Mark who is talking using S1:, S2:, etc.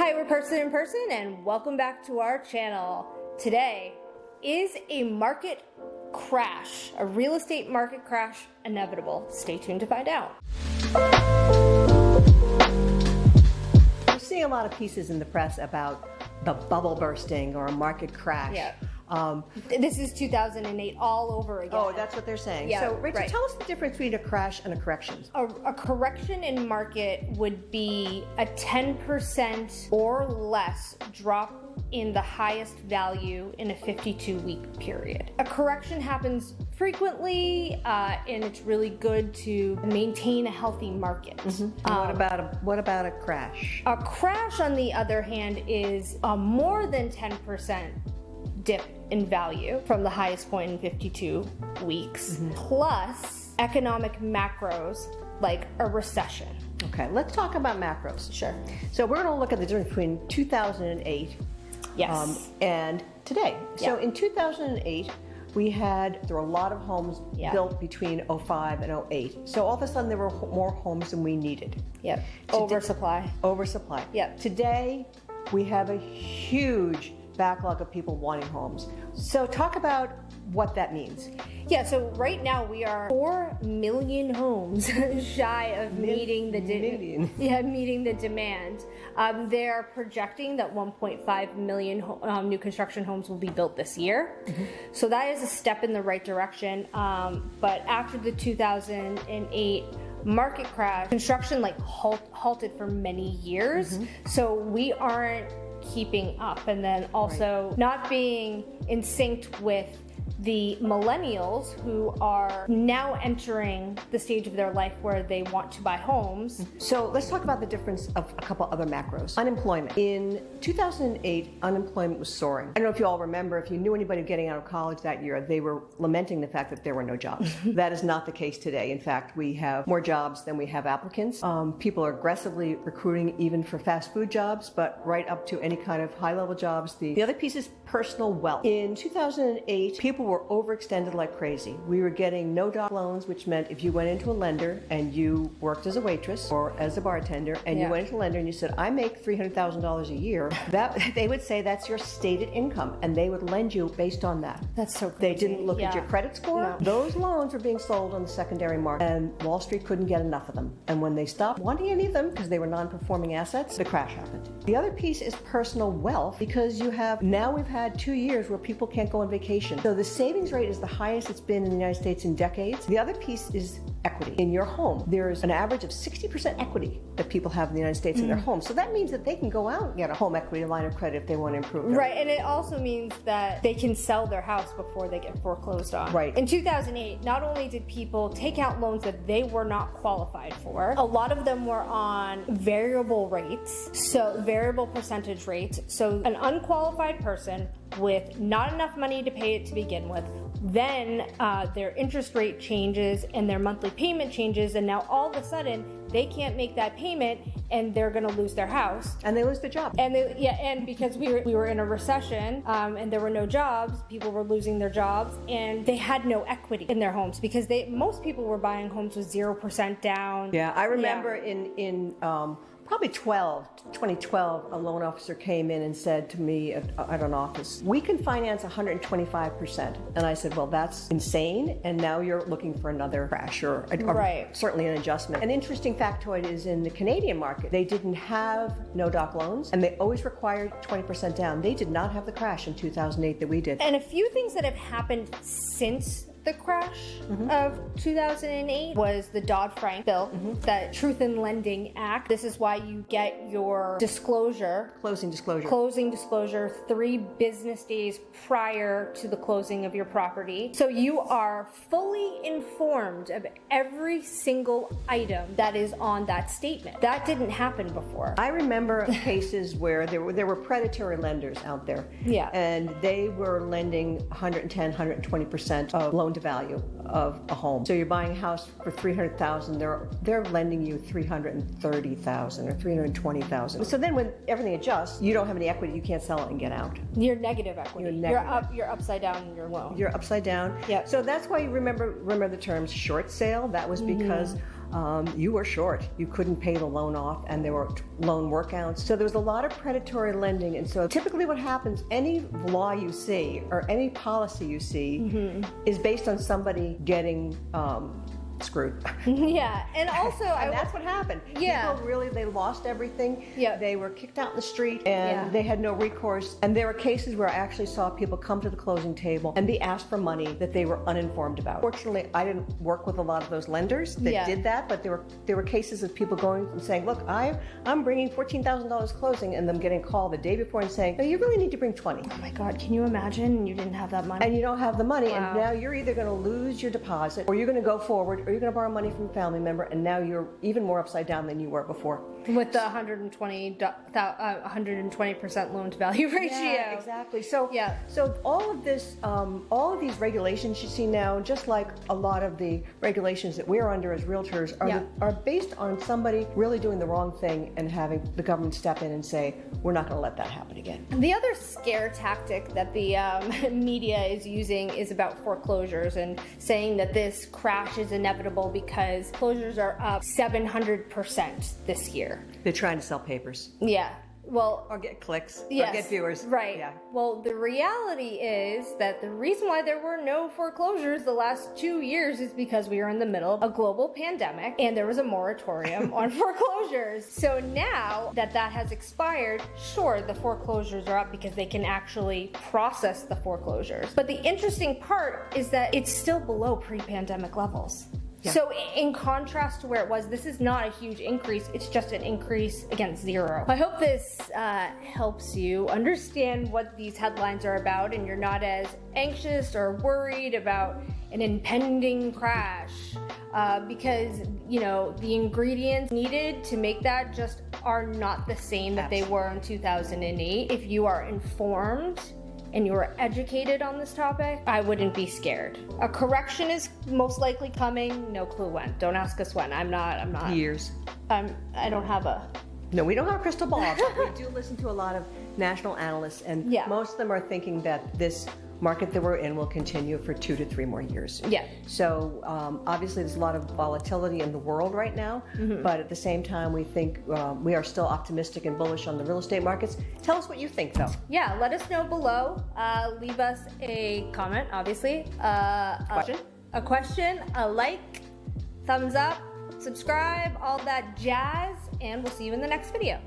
S1: Hi, we're Person in Person, and welcome back to our channel. Today, is a market crash, a real estate market crash, inevitable? Stay tuned to find out.
S2: We're seeing a lot of pieces in the press about the bubble bursting or a market crash.
S1: Yeah. This is 2008 all over again.
S2: Oh, that's what they're saying.
S1: Yeah,
S2: so, Rachel,
S1: right.
S2: tell us the difference between a crash and a correction.
S1: A correction in market would be a 10% or less drop in the highest value in a 52-week period. A correction happens frequently, and it's really good to maintain a healthy market.
S2: What about a crash?
S1: A crash, on the other hand, is a more than 10% dip in value from the highest point in 52 weeks, plus economic macros like a recession.
S2: Okay, let's talk about macros.
S1: Sure.
S2: So we're going to look at the difference between 2008
S1: Yes.
S2: and today. So
S1: Yeah.
S2: in 2008, there were a lot of homes built between 05 and 08. So all of a sudden there were more homes than we needed.
S1: Yep. Oversupply.
S2: Oversupply.
S1: Yep.
S2: Today, we have a huge backlog of people wanting homes. So talk about what that means.
S1: Yeah, so right now we are 4 million homes shy of meeting the demand. They're projecting that 1.5 million new construction homes will be built this year. So that is a step in the right direction. But after the 2008 market crash, construction halted for many years. So we aren't keeping up, and then also not being in sync with the millennials who are now entering the stage of their life where they want to buy homes.
S2: So let's talk about the difference of a couple other macros. Unemployment. In 2008, unemployment was soaring. I don't know if you all remember, if you knew anybody getting out of college that year, they were lamenting the fact that there were no jobs. That is not the case today. In fact, we have more jobs than we have applicants. People are aggressively recruiting even for fast food jobs, but right up to any kind of high-level jobs. The other piece is personal wealth. In 2008, people were overextended like crazy. We were getting no-doc loans, which meant if you went into a lender and you worked as a waitress or as a bartender, and you went into a lender and you said, I make $300,000 a year, they would say that's your stated income, and they would lend you based on that.
S1: That's so crazy.
S2: They didn't look at your credit score.
S1: No.
S2: Those loans were being sold on the secondary market, and Wall Street couldn't get enough of them. And when they stopped wanting any of them because they were non-performing assets, the crash happened. The other piece is personal wealth, because we've had 2 years where people can't go on vacation. So the savings rate is the highest it's been in the United States in decades. The other piece is equity. In your home, there's an average of 60% equity that people have in the United States in their home. So that means that they can go out and get a home equity line of credit if they want to improve their
S1: Right, and it also means that they can sell their house before they get foreclosed on.
S2: Right.
S1: In 2008, not only did people take out loans that they were not qualified for, a lot of them were on variable rates, so variable percentage rates. So an unqualified person with not enough money to pay it to begin with, then their interest rate changes and their monthly payment changes, and now all of a sudden they can't make that payment and they're going to lose their house.
S2: and they lose their job.
S1: And because we were in a recession, and there were no jobs, people were losing their jobs, and they had no equity in their homes because most people were buying homes with 0% down.
S2: Yeah, I remember in probably 2012, a loan officer came in and said to me at an office, we can finance 125%. And I said, well, that's insane. And now you're looking for another crash or certainly an adjustment. An interesting factoid is in the Canadian market, they didn't have no-doc loans, and they always required 20% down. They did not have the crash in 2008 that we did.
S1: And a few things that have happened since the crash of 2008 was the DoddFrank bill, the Truth in Lending Act. This is why you get your closing disclosure 3 business days prior to the closing of your property. So you are fully informed of every single item that is on that statement. That didn't happen before.
S2: I remember cases where there were predatory lenders out there.
S1: Yeah.
S2: And they were lending 110, 120% of loan to value of a home. So you're buying a house for $300,000, they're lending you $330,000 or $320,000. So then when everything adjusts, you don't have any equity, you can't sell it and get out.
S1: You're negative equity. You're upside down in your loan.
S2: You're upside down.
S1: Yeah.
S2: So that's why you remember the terms short sale. That was because you were short. You couldn't pay the loan off, and there were loan workouts. So there was a lot of predatory lending. And so typically what happens, any law you see or any policy you see is based on somebody getting screwed.
S1: Yeah, and also
S2: and that's what happened.
S1: Yeah.
S2: People really, they lost everything.
S1: Yeah.
S2: They were kicked out in the street, and they had no recourse. And there were cases where I actually saw people come to the closing table and be asked for money that they were uninformed about. Fortunately, I didn't work with a lot of those lenders that did that, but there were cases of people going and saying, look, I'm bringing $14,000 closing, and them getting a call the day before and saying, no, you really need to bring 20.
S1: Oh my God, can you imagine? You didn't have that money.
S2: And you don't have the money,
S1: Wow.
S2: and now you're either going to lose your deposit, or you're going to go forward, or you're going to borrow money from a family member, and now you're even more upside down than you were before.
S1: With the 120% loan to value ratio.
S2: Yeah, exactly. So,
S1: Yeah.
S2: so all of this, all of these regulations you see now, just like a lot of the regulations that we're under as realtors, are based on somebody really doing the wrong thing and having the government step in and say, we're not going to let that happen again.
S1: The other scare tactic that the media is using is about foreclosures and saying that this crash is inevitable because foreclosures are up 700% this year.
S2: They're trying to sell papers.
S1: Yeah. Well,
S2: Or get clicks.
S1: yes,
S2: Or get viewers.
S1: Right.
S2: Yeah.
S1: Well, the reality is that the reason why there were no foreclosures the last 2 years is because we were in the middle of a global pandemic and there was a moratorium on foreclosures. So now that has expired, sure, the foreclosures are up because they can actually process the foreclosures. But the interesting part is that it's still below pre-pandemic levels.
S2: Yeah.
S1: So in contrast to where it was, this is not a huge increase, it's just an increase against zero. I hope this helps you understand what these headlines are about and you're not as anxious or worried about an impending crash because, you know, the ingredients needed to make that just are not the same that they were in 2008. If you are informed and you are educated on this topic, I wouldn't be scared. A correction is most likely coming. No clue when. Don't ask us when. I'm not.
S2: Years.
S1: I don't have a.
S2: No, we don't have a crystal ball, but we do listen to a lot of national analysts, and most of them are thinking that this market that we're in will continue for 2 to 3 more years.
S1: Yeah.
S2: So obviously there's a lot of volatility in the world right now, but at the same time we think we are still optimistic and bullish on the real estate markets. Tell us what you think, though.
S1: Yeah, let us know below. Leave us a comment, obviously. A question, a like, thumbs up, subscribe, all that jazz, and we'll see you in the next video.